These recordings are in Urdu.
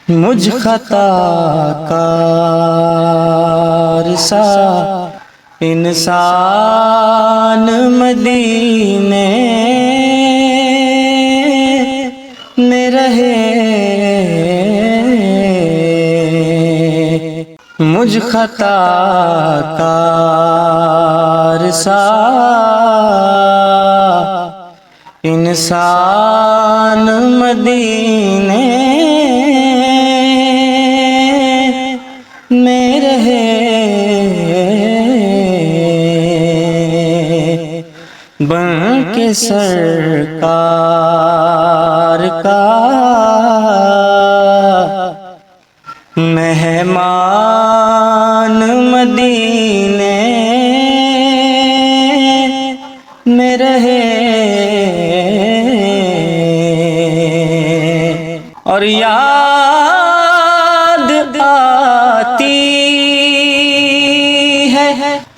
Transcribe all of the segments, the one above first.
مجھ خطا کار سا انسان مدینے میں رہے، مجھ خطا کار سا انسان مدینے میں رہے، بن کے سرکار کا مہمان مدینے میں رہے، اور یاد آتی ہے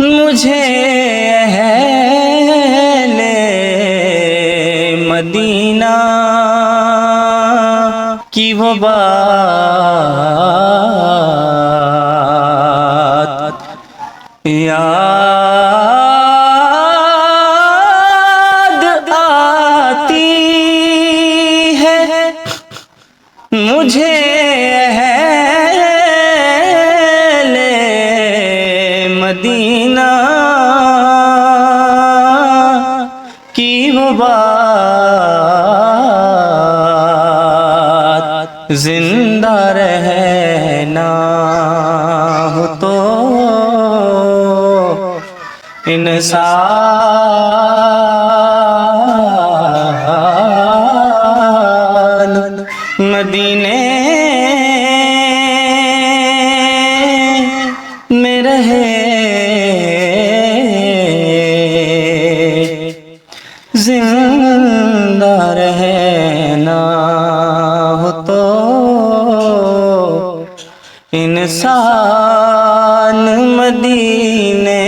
مجھے اہل مدینہ کی وہ بات، یاد آتی ہے مجھے اہل مدینہ کی وہ بات، زندہ رہنا ہو تو انسان مدینے میں رہے، زندہ رہنا ہو تو انسان مدینے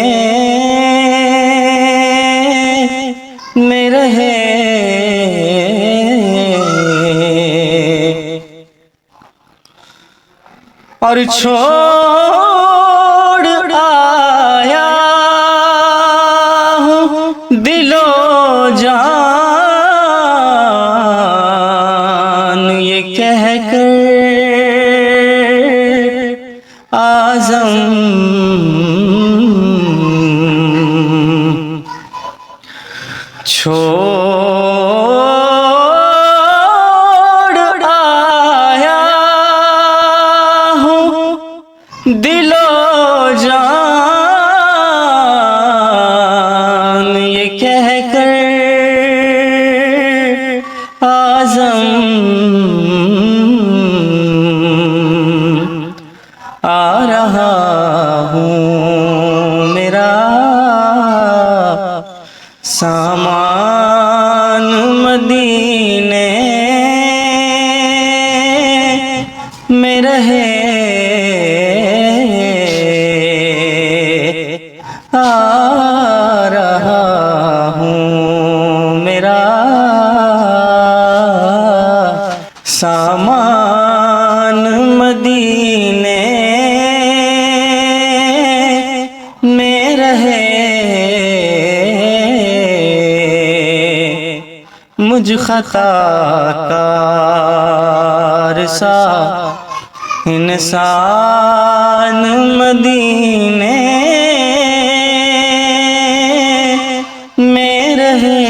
میں رہے، اور چھوڑ آیا ہوں دل و جان یہ کہہ کر اعظم، چھوڑ آیا ہوں دل و جان یہ کہہ کر اعظم، آ رہا ہوں میرا سامان مدینے میں رہے، آ رہا ہوں میرا سامان مدینے میں رہے، مجھ خطا کار سا انسان مدینے میں رہے،